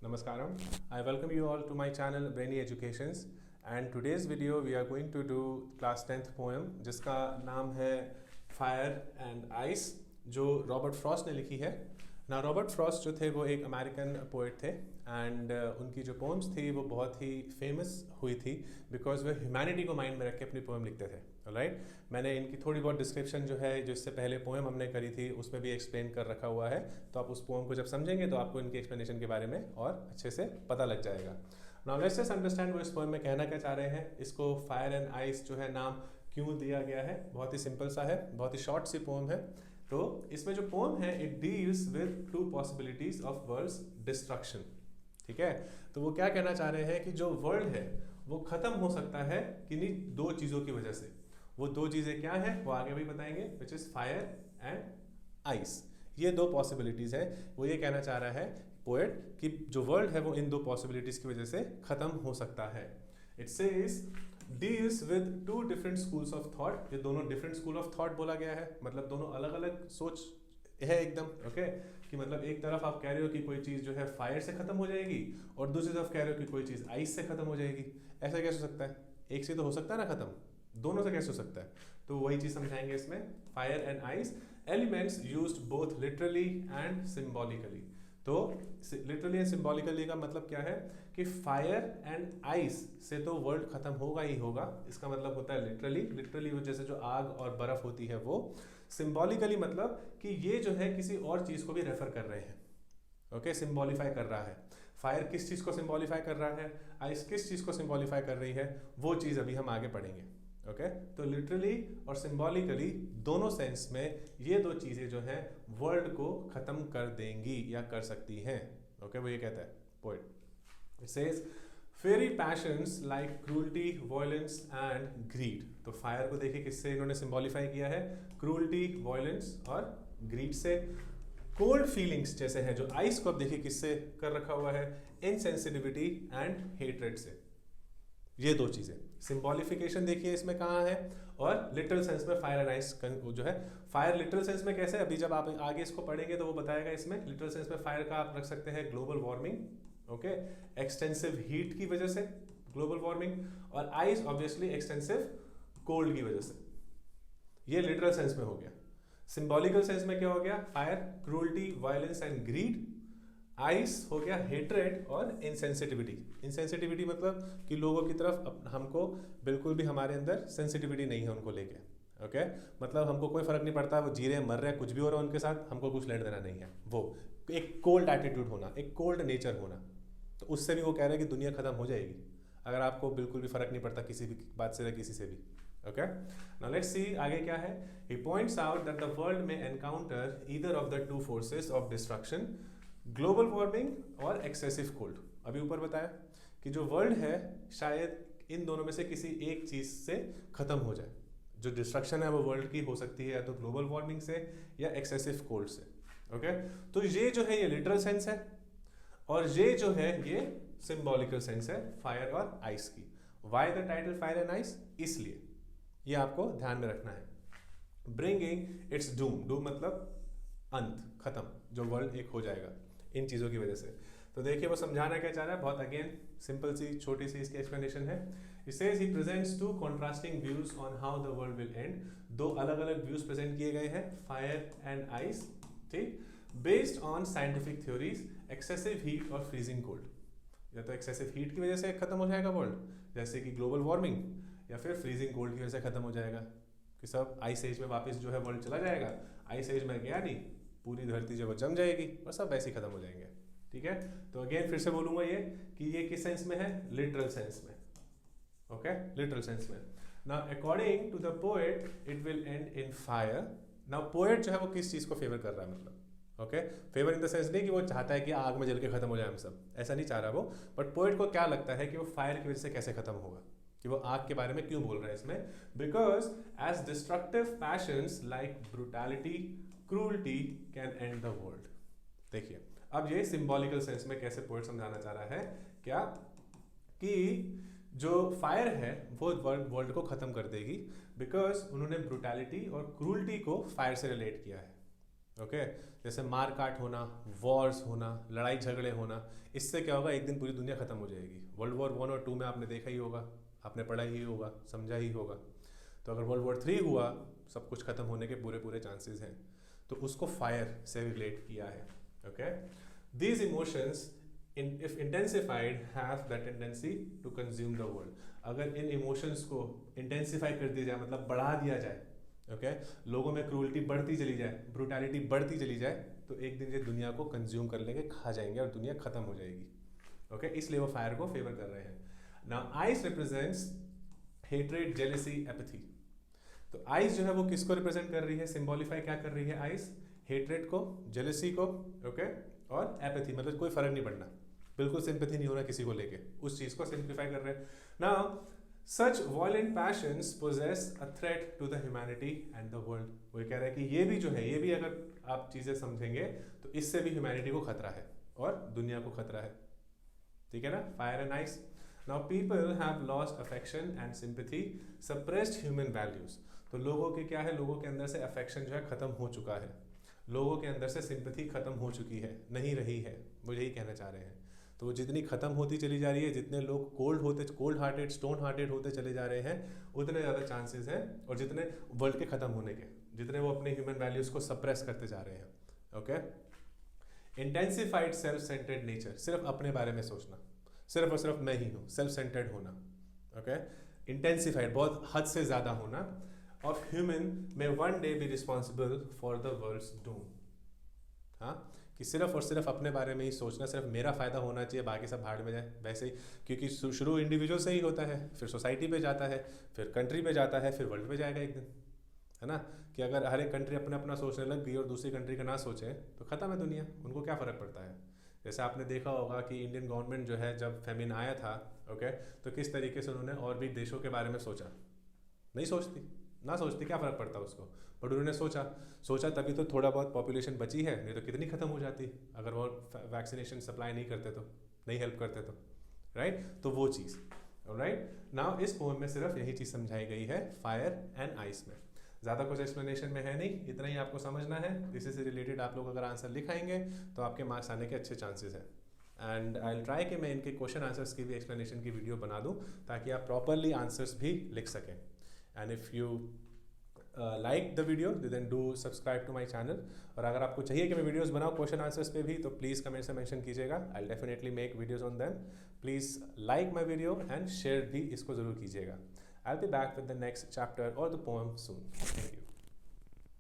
Namaskaram. I welcome you all to my channel Brainy Educations and today's video we are going to do class 10th poem जिसका नाम है Fire and Ice जो Robert Frost ने लिखी है। ना Robert Frost जो थे वो एक अमेरिकन पोएट थे एंड उनकी जो पोम्स थी वो बहुत ही फेमस हुई थी बिकॉज वो ह्यूमैनिटी को माइंड में रख के अपनी पोएम लिखते थे। राइट, मैंने इनकी थोड़ी बहुत डिस्क्रिप्शन जो है जो इससे पहले पोएम हमने करी थी उसमें भी एक्सप्लेन कर रखा हुआ है, तो आप उस पोएम को जब समझेंगे तो आपको इनकी एक्सप्लेनेशन के बारे में और अच्छे से पता लग जाएगा। नाउ लेट्स जस्ट अंडरस्टैंड वो इस पोएम में कहना क्या चाह रहे हैं। इसको फायर एंड आइस जो है नाम क्यों दिया गया है, बहुत ही सिंपल सा है, बहुत ही शॉर्ट सी पोएम है। तो इसमें जो पोएम है it deals with two possibilities of world's destruction. ठीक है, तो वो क्या कहना चाह रहे हैं कि जो वर्ल्ड है वो खत्म हो सकता है किन्हीं दो चीजों की वजह से। वो दो चीजें क्या है वो आगे भी बताएंगे, which is fire and ice. ये दो पॉसिबिलिटीज है, वो ये कहना चाह रहा है पोएट कि जो वर्ल्ड है वो इन दो पॉसिबिलिटीज की वजह से खत्म हो सकता है। It says deals with to different schools of thought. ये दोनों डिफरेंट स्कूल ऑफ थॉट बोला गया है, मतलब दोनों अलग अलग सोच है एकदम। ओके, कि मतलब एक तरफ आप कह रहे हो कि कोई चीज जो है फायर से खत्म हो जाएगी और दूसरी तरफ कह रहे हो कि कोई चीज आइस से खत्म हो जाएगी। ऐसा कैसे हो सकता है? एक से तो हो सकता है ना खत्म, दोनों से कैसे हो सकता है? तो वही चीज समझाएंगे इसमें। Fire and ice elements used both literally and symbolically. तो लिटरली एंड सिंबॉलिकली का मतलब क्या है कि फायर एंड आइस से तो वर्ल्ड खत्म होगा ही होगा, इसका मतलब होता है लिटरली वो जैसे जो आग और बर्फ होती है वो। सिंबॉलिकली मतलब कि ये जो है किसी और चीज को भी रेफर कर रहे हैं। ओके, सिंबॉलिफाई कर रहा है। फायर किस चीज को सिंबॉलिफाई कर रहा है, आइस किस चीज को सिंबॉलिफाई कर रही है, वो चीज अभी हम आगे पढ़ेंगे। ओके, तो लिटरली और सिंबॉलिकली दोनों सेंस में ये दो चीजें जो हैं वर्ल्ड को खत्म कर देंगी या कर सकती हैं। ओके, वो ये कहता है poet. It says fiery passions like cruelty, violence and greed. तो फायर को देखिए किससे इन्होंने सिंबॉलिफाई किया है, क्रूल्टी, वॉयलेंस और ग्रीड से। कोल्ड फीलिंग्स जैसे हैं जो आइस को अब देखिए किससे कर रखा हुआ है, इनसेंसिटिविटी एंड हेट्रेड से। ये दो चीजें सिंबॉलिफिकेशन देखिए इसमें कहाँ है, और लिटरल सेंस में फायर एंड आइस जो है। फायर लिटरल सेंस में कैसे, अभी जब आप आगे इसको पढ़ेंगे तो वो बताएगा। इसमें लिटरल सेंस में फायर का आप रख सकते हैं global warming, okay, extensive heat की वजह से ग्लोबल वार्मिंग, और आइस ऑब्वियसली एक्सटेंसिव कोल्ड की वजह से। ये लिटरल सेंस में हो गया। सिंबॉलिकल सेंस में क्या हो गया, fire, cruelty, violence and greed. Ice हो गया हेट्रेड और इनसेंसिटिविटी। इनसेंसिटिविटी मतलब कि लोगों की तरफ हमको बिल्कुल भी हमारे अंदर सेंसिटिविटी नहीं है उनको लेके। ओके, मतलब हमको कोई फर्क नहीं पड़ता वो जी रहे हैं, मर रहे हैं, कुछ भी हो रहा है उनके साथ, हमको कुछ लेना देना नहीं है। वो एक कोल्ड एटीट्यूड होना, एक कोल्ड नेचर होना। तो उससे भी वो कह रहे हैं कि दुनिया खत्म हो जाएगी अगर आपको बिल्कुल भी फर्क नहीं पड़ता किसी भी बात से या किसी से भी। ओके, नाउ लेट्स सी आगे क्या है। He points out that the world में encounter either of the two forces of destruction, global warming और एक्सेसिव कोल्ड। अभी ऊपर बताया कि जो वर्ल्ड है शायद इन दोनों में से किसी एक चीज से खत्म हो जाए। जो डिस्ट्रक्शन है वो वर्ल्ड की हो सकती है या तो ग्लोबल वार्मिंग से या एक्सेसिव कोल्ड से। ओके, तो ये जो है ये लिटरल सेंस है और ये जो है ये सिंबॉलिकल सेंस है फायर और आइस की। Why the title fire and ice, इसलिए ये आपको ध्यान में रखना है। ब्रिंगिंग इट्स डूम, डूम मतलब अंत, खत्म, जो वर्ल्ड एक हो जाएगा इन चीजों की वजह से। तो देखिए वो समझाना क्या चाह रहा है, बहुत अगेन सिंपल सी छोटी सी इसकी एक्सप्लेनेशन है। It says he presents to contrasting views on how the world will and. दो अलग अलग व्यूज प्रेजेंट किए गए हैं, फायर एंड आइस, ठीक, based on scientific theories, excessive heat और फ्रीजिंग कोल्ड। या तो एक्सेसिव हीट की वजह से खत्म हो जाएगा वर्ल्ड, जैसे कि ग्लोबल वार्मिंग, या फिर फ्रीजिंग कोल्ड की वजह से खत्म हो जाएगा कि सब आइस एज में वापस जो है वर्ल्ड चला जाएगा। आइस एज में गया नहीं, पूरी धरती जो है चम जाएगी और सब वैसे ही खत्म हो जाएंगे। ठीक है, तो अगेन फिर से बोलूंगा ये कि ये किस सेंस में है, लिटरल सेंस में। ओके, लिटरल सेंस में। Now according to the poet it will end in fire. Now poet जो है वो किस चीज को फेवर कर रहा है, मतलब okay, favour in the sense नहीं कि वो चाहता है कि आग में जल के खत्म हो जाए हम सब, ऐसा नहीं चाह रहा वो। बट पोएट को क्या लगता है कि वो फायर की वजह से कैसे खत्म होगा, कि वो आग के बारे में क्यों बोल रहा है इसमें। Because as destructive passions like brutality, cruelty can end the world. देखिए अब ये सिंबॉलिकल सेंस में कैसे पोएट समझाना चाह रहा है क्या, कि जो फायर है वो वर्ल्ड को खत्म कर देगी, बिकॉज उन्होंने ब्रूटैलिटी और क्रूल्टी को फायर से रिलेट किया है। ओके जैसे मार काट होना, वॉर्स होना, लड़ाई झगड़े होना, इससे क्या होगा, एक दिन पूरी दुनिया खत्म हो जाएगी। वर्ल्ड वॉर 1 और 2 में आपने देखा ही होगा, आपने पढ़ा ही होगा, समझा ही होगा। तो अगर वर्ल्ड वॉर 3 हुआ, सब कुछ खत्म होने के पूरे पूरे चांसेस हैं। तो उसको फायर से रिलेट किया है। Okay these emotions if intensified have the tendency to consume the world। अगर इन इमोशंस को इंटेंसिफाई कर दिया जाए, मतलब बढ़ा दिया जाए, ओके लोगों में क्रूअल्टी बढ़ती चली जाए, ब्रूटैलिटी बढ़ती चली जाए, तो एक दिन ये दुनिया को कंज्यूम कर लेंगे, खा जाएंगे और दुनिया खत्म हो जाएगी। ओके इसलिए वो फायर को फेवर कर रहे हैं। Now ice represents hatred, jealousy, apathy. तो आइस जो है वो किसको रिप्रेजेंट कर रही है, सिंबॉलिफाई क्या कर रही है आइस, हेट्रेड को, जेलेसी को, ओके और एपैथी, मतलब कोई फर्क नहीं पड़ना, बिल्कुल सिंपैथी नहीं होना किसी को लेके, उस चीज को सिंप्लीफाई कर रहे हैं। Now such violent passions poses a threat to the humanity and the world. वो कह रहा है कि ये भी जो है, ये भी अगर आप चीजें समझेंगे तो इससे भी ह्यूमैनिटी को खतरा है और दुनिया को खतरा है। ठीक है ना, fire and ice. Now people have lost affection and sympathy, suppressed human values. तो लोगों के क्या है, लोगों के अंदर से अफेक्शन जो है खत्म हो चुका है, लोगों के अंदर से सिंपैथी खत्म हो चुकी है, नहीं रही है, वो यही कहना चाह रहे हैं। तो वो जितनी खत्म होती चली जा रही है, जितने लोग कोल्ड हार्टेड, स्टोन हार्टेड होते चले जा रहे हैं, उतने ज़्यादा चांसेस हैं, और जितने वर्ल्ड के ख़त्म होने के, जितने वो अपने ह्यूमन वैल्यूज़ को सप्रेस करते जा रहे हैं। Okay intensified self centred nature, सिर्फ अपने बारे में सोचना, सिर्फ और सिर्फ मैं ही हूँ, सेल्फ सेंटर्ड होना। ओके इंटेंसिफाइड, बहुत हद से ज़्यादा होना, of human may one day be responsible for the world's doom. हाँ कि सिर्फ और सिर्फ अपने बारे में ही सोचना, सिर्फ मेरा फ़ायदा होना चाहिए, बाकी सब भाड़ में जाए। वैसे ही क्योंकि शुरू इंडिविजुअल से ही होता है, फिर सोसाइटी पे जाता है, फिर कंट्री पे जाता है, फिर वर्ल्ड पे जाएगा एक दिन, है ना। कि अगर हर एक कंट्री अपना अपना सोचने लग गई और दूसरी कंट्री का ना सोचे तो ख़त्म है दुनिया, उनको क्या फ़र्क पड़ता है। जैसे आपने देखा होगा कि इंडियन गवर्नमेंट जो है, जब फेमिन आया था, ओके तो किस तरीके से उन्होंने और भी देशों के बारे में सोचा, नहीं सोचती, ना सोचती क्या फ़र्क पड़ता उसको, बट उन्होंने सोचा तभी तो थोड़ा बहुत पॉपुलेशन बची है, नहीं तो कितनी ख़त्म हो जाती अगर वो वैक्सीनेशन सप्लाई नहीं करते तो, नहीं हेल्प करते तो, राइट। तो वो चीज़, राइट। नाउ इस पोएम में सिर्फ यही चीज़ समझाई गई है, फायर एंड आइस में। ज़्यादा कुछ एक्सप्लेनेशन में है नहीं, इतना ही आपको समझना है। इसी से रिलेटेड आप लोग अगर आंसर लिखाएंगे तो आपके मार्क्स आने के अच्छे चांसेस हैं। एंड आई विल ट्राई कि मैं इनके क्वेश्चन आंसर्स की भी एक्सप्लेनेशन की वीडियो बना दूँ, ताकि आप प्रॉपरली आंसर्स भी लिख सकें। And if you like the video then do subscribe to my channel. और अगर आपको चाहिए कि मैं वीडियोस बनाऊँ क्वेश्चन आंसर्स पे भी, तो प्लीज़ कमेंट से मेंशन कीजिएगा, I will definitely make videos on them. Please like my video and share भी इसको ज़रूर कीजिएगा। I will be back with the next chapter और the poem soon. Thank you.